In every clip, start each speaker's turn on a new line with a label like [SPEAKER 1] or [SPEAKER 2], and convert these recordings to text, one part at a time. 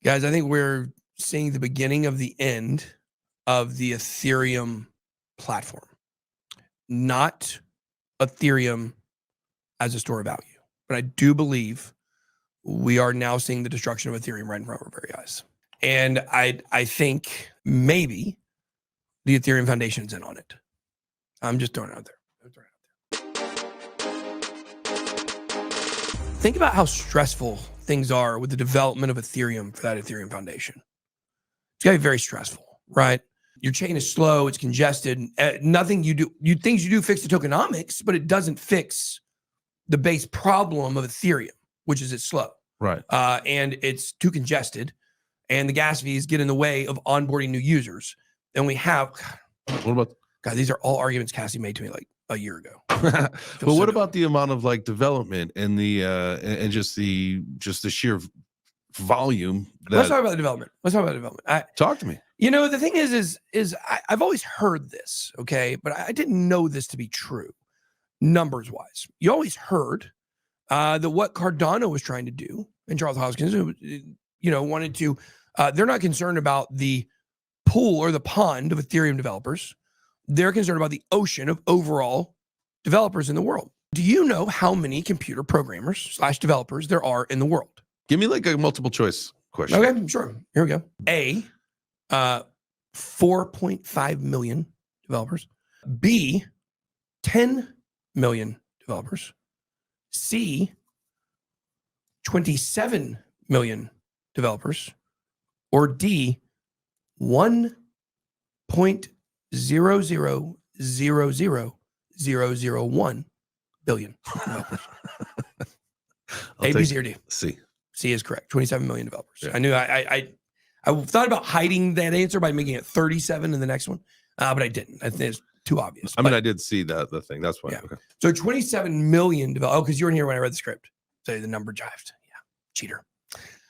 [SPEAKER 1] Guys, I think we're seeing the beginning of the end of the Ethereum platform. Not Ethereum as a store of value. But I do believe we are now seeing the destruction of Ethereum right in front of our very eyes. And I think maybe the Ethereum Foundation's in on it. I'm just throwing it out there. Think about how stressful things are with the development of Ethereum for that Ethereum Foundation. It's got to be very stressful, right? Your chain is slow, it's congested. Nothing you do, things you do fix the tokenomics, but it doesn't fix the base problem of Ethereum, which is it's slow.
[SPEAKER 2] Right.
[SPEAKER 1] And it's too congested, and the gas fees get in the way of onboarding new users. And we have,
[SPEAKER 2] what about,
[SPEAKER 1] God, these are all arguments Cassie made to me like a year ago.
[SPEAKER 2] but what about the amount of like development and the and just the sheer volume?
[SPEAKER 1] Let's talk about development.
[SPEAKER 2] Talk to me.
[SPEAKER 1] You know, the thing is I've always heard this, okay, but I didn't know this to be true, numbers wise. You always heard that what Cardano was trying to do, and Charles Hoskins, you know, wanted to. They're not concerned about the pool or the pond of Ethereum developers. They're concerned about the ocean of overall developers in the world. Do you know how many computer programmers / developers there are in the world?
[SPEAKER 2] Give me like a multiple choice question.
[SPEAKER 1] Okay, sure. Here we go. A, 4.5 million developers. B, 10 million developers. C, 27 million developers. Or D, 1.0000001 billion developers. A, B, C, or D?
[SPEAKER 2] C.
[SPEAKER 1] C is correct. 27 million developers. Yeah. I knew I thought about hiding that answer by making it 37 in the next one, but I didn't. I think it's too obvious.
[SPEAKER 2] I mean, I did see the thing. That's why.
[SPEAKER 1] Yeah.
[SPEAKER 2] Okay.
[SPEAKER 1] So 27 million developers. Oh, because you weren't here when I read the script. So the number jived. Yeah, cheater.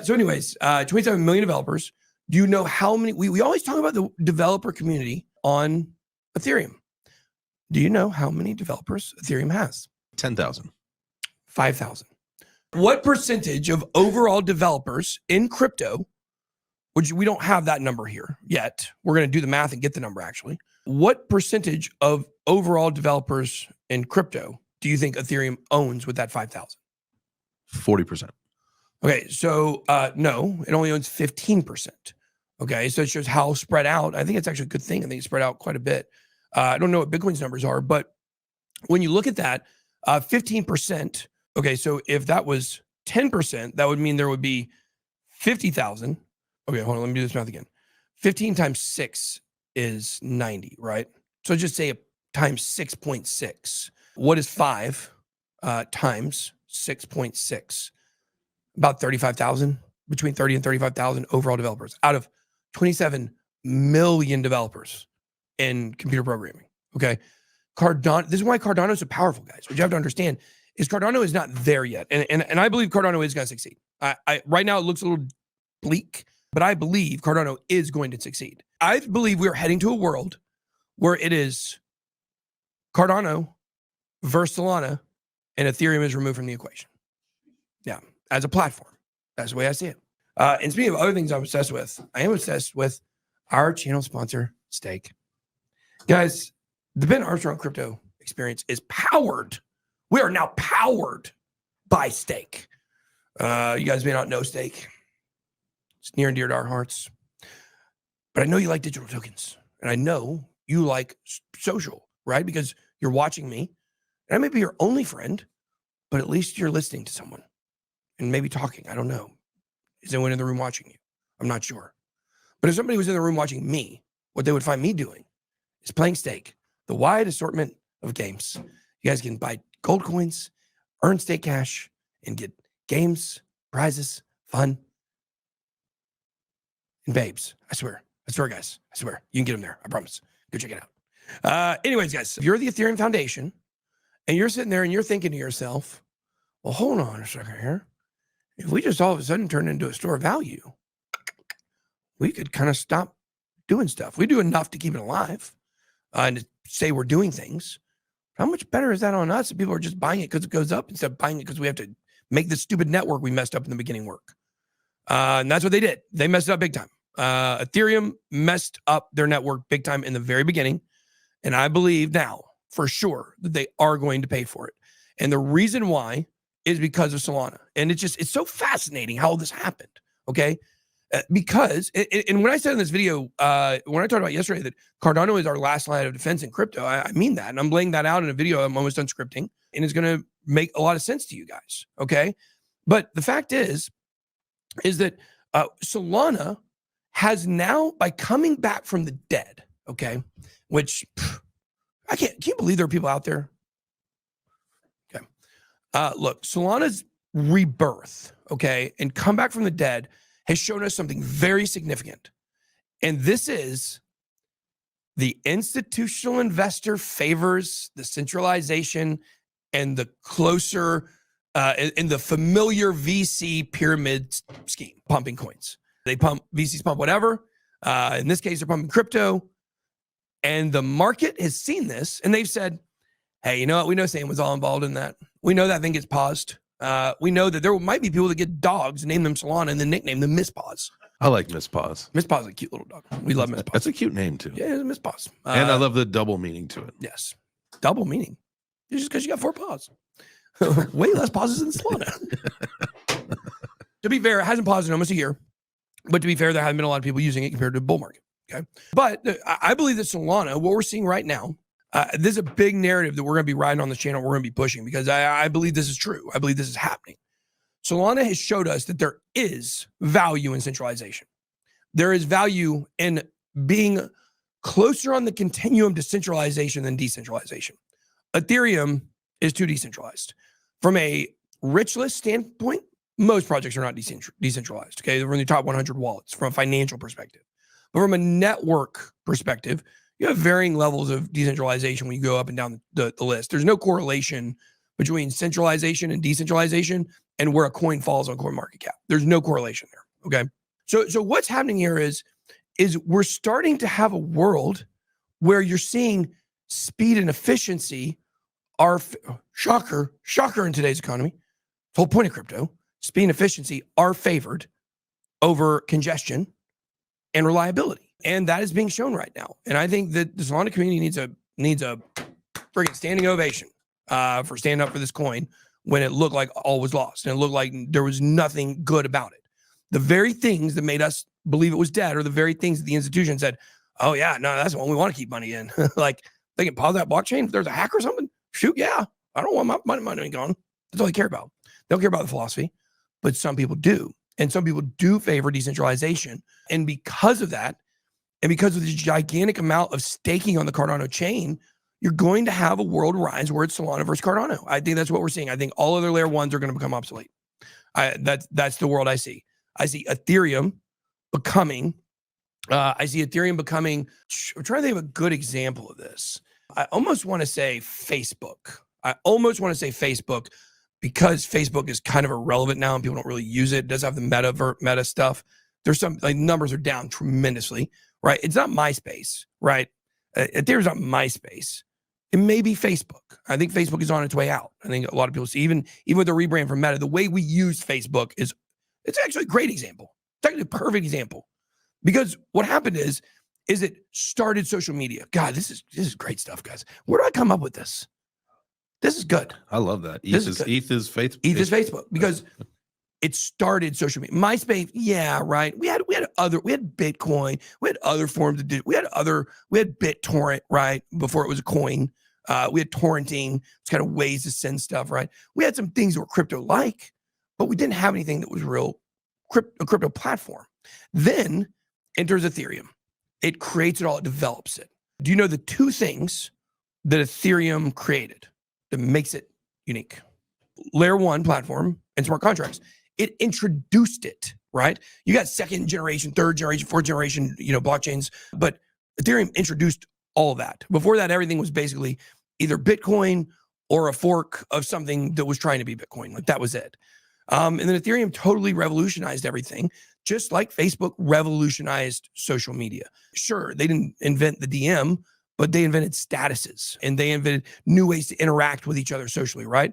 [SPEAKER 1] So anyways, 27 million developers. Do you know how many? We always talk about the developer community on Ethereum. Do you know how many developers Ethereum has?
[SPEAKER 2] 10,000.
[SPEAKER 1] 5,000. What percentage of overall developers in crypto, which we don't have that number here yet. We're going to do the math and get the number actually. What percentage of overall developers in crypto do you think Ethereum owns with that 5,000?
[SPEAKER 2] 40%.
[SPEAKER 1] Okay, so no, it only owns 15%. Okay, so it shows how spread out. I think it's actually a good thing. I think it's spread out quite a bit. I don't know what Bitcoin's numbers are, but when you look at that, 15%. Okay, so if that was 10%, that would mean there would be 50,000. Okay, hold on, let me do this math again. 15 times 6 is 90, right? So just say times 6.6. What is 5 times 6.6? About 35,000, between 30 and 35,000 overall developers out of 27 million developers in computer programming, okay? Cardano, this is why Cardano is so powerful, guys. What you have to understand is Cardano is not there yet. And I believe Cardano is going to succeed. Right now it looks a little bleak, but I believe Cardano is going to succeed. I believe we're heading to a world where it is Cardano versus Solana and Ethereum is removed from the equation. Yeah, as a platform. That's the way I see it. And speaking of other things I'm obsessed with, I am obsessed with our channel sponsor, Stake. Guys, the Ben Armstrong crypto experience is powered. We are now powered by Stake. You guys may not know Stake. It's near and dear to our hearts. But I know you like digital tokens. And I know you like social, right? Because you're watching me. And I may be your only friend, but at least you're listening to someone. And maybe talking. I don't know. Is anyone in the room watching you? I'm not sure. But if somebody was in the room watching me, what they would find me doing is playing Stake. The wide assortment of games. You guys can buy gold coins, earn Stake cash, and get games, prizes, fun, and babes. I swear, guys. I swear. You can get them there. I promise. Go check it out. Anyways, guys, if you're the Ethereum Foundation and you're sitting there and you're thinking to yourself, well, hold on a second here. If we just all of a sudden turn into a store of value, we could kind of stop doing stuff. We do enough to keep it alive and to say we're doing things. How much better is that on us if people are just buying it because it goes up instead of buying it because we have to make this stupid network we messed up in the beginning work? And that's what they did. They messed it up big time. Ethereum messed up their network big time in the very beginning. And I believe now for sure that they are going to pay for it. And the reason why is because of Solana. And it's so fascinating how this happened. Okay. Because, and when I said in this video, when I talked about yesterday that Cardano is our last line of defense in crypto, I mean that. And I'm laying that out in a video I'm almost done scripting. And it's going to make a lot of sense to you guys. Okay. But the fact is that Solana has now, by coming back from the dead, okay, which can you believe there are people out there? Okay. Look, Solana's rebirth, okay, and come back from the dead has shown us something very significant. And this is the institutional investor favors the centralization and the closer in the familiar VC pyramid scheme, pumping coins. They pump, VCs pump whatever. In this case, they're pumping crypto. And the market has seen this and they've said, hey, you know what? We know Sam was all involved in that. We know that thing gets paused. We know that there might be people that get dogs, name them Solana, and then nickname them Miss Paws.
[SPEAKER 2] I like Miss Paws.
[SPEAKER 1] Miss Paws is a cute little dog. We love Miss Paws.
[SPEAKER 2] That's a cute name too.
[SPEAKER 1] Yeah, it's Miss Paws.
[SPEAKER 2] And I love the double meaning to it.
[SPEAKER 1] Yes. Double meaning. It's just because you got 4 paws. Way less pauses than Solana. To be fair, it hasn't paused in almost a year. But to be fair, there haven't been a lot of people using it compared to the bull market. Okay. But I believe that Solana, what we're seeing right now, this is a big narrative that we're going to be riding on this channel. We're going to be pushing because I believe this is true. I believe this is happening. Solana has showed us that there is value in centralization. There is value in being closer on the continuum to centralization than decentralization. Ethereum is too decentralized. From a rich list standpoint, most projects are not decentralized. Okay, they're in the top 100 wallets from a financial perspective. But from a network perspective, you have varying levels of decentralization when you go up and down the list. There's no correlation between centralization and decentralization and where a coin falls on CoinMarketCap. There's no correlation there. Okay, so what's happening here is we're starting to have a world where you're seeing speed and efficiency are shocker in today's economy. The whole point of crypto, speed and efficiency are favored over congestion and reliability. And that is being shown right now. And I think that the Solana community needs a freaking standing ovation for standing up for this coin when it looked like all was lost and it looked like there was nothing good about it. The very things that made us believe it was dead are the very things that the institution said, oh yeah, no, that's the one we want to keep money in. Like they can pause that blockchain if there's a hack or something. Shoot, yeah. I don't want my money gone. That's all they care about. They don't care about the philosophy, but some people do. And some people do favor decentralization. And because of that, and because of the gigantic amount of staking on the Cardano chain, you're going to have a world rise where it's Solana versus Cardano. I think that's what we're seeing. I think all other layer ones are going to become obsolete. That's the world I see. I see Ethereum becoming, I'm trying to think of a good example of this. I almost want to say Facebook. Because Facebook is kind of irrelevant now and people don't really use it. It does have the meta stuff. There's some like numbers are down tremendously, right? It's not MySpace, right? Ethereum's not MySpace. It may be Facebook. I think Facebook is on its way out. I think a lot of people see, even with the rebrand from Meta, the way we use Facebook it's actually a great example. It's actually a perfect example. Because what happened is it started social media. God, this is great stuff, guys. Where do I come up with this? This is good.
[SPEAKER 2] I love that. ETH is Facebook.
[SPEAKER 1] ETH is Facebook because it started social media. MySpace, yeah, right. We had Bitcoin, we had other forms of we had BitTorrent, right? Before it was a coin. We had torrenting. It's kind of ways to send stuff, right? We had some things that were crypto-like, but we didn't have anything that was real a crypto platform. Then enters Ethereum. It creates it all, it develops it. Do you know the two things that Ethereum created that makes it unique? Layer 1 platform and smart contracts. It introduced it, right? You got second generation, third generation, fourth generation, blockchains, but Ethereum introduced all that. Before that, everything was basically either Bitcoin or a fork of something that was trying to be Bitcoin. Like that was it. And then Ethereum totally revolutionized everything, just like Facebook revolutionized social media. Sure, they didn't invent the DM, but they invented statuses and they invented new ways to interact with each other socially, right?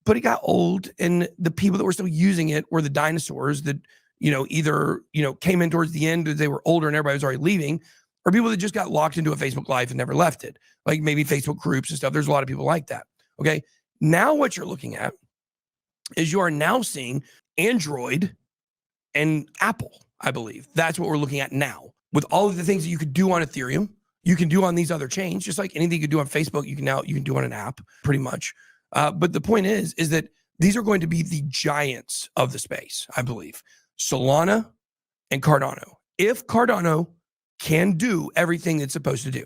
[SPEAKER 1] But it got old, and the people that were still using it were the dinosaurs that either, came in towards the end because they were older and everybody was already leaving, or people that just got locked into a Facebook Live and never left it. Like maybe Facebook groups and stuff. There's a lot of people like that. Okay. Now what you're looking at is you are now seeing Android and Apple, I believe. That's what we're looking at now. With all of the things that you could do on Ethereum, you can do on these other chains, just like anything you could do on Facebook, you can do on an app, pretty much. But the point is that these are going to be the giants of the space, I believe. Solana and Cardano. If Cardano can do everything it's supposed to do.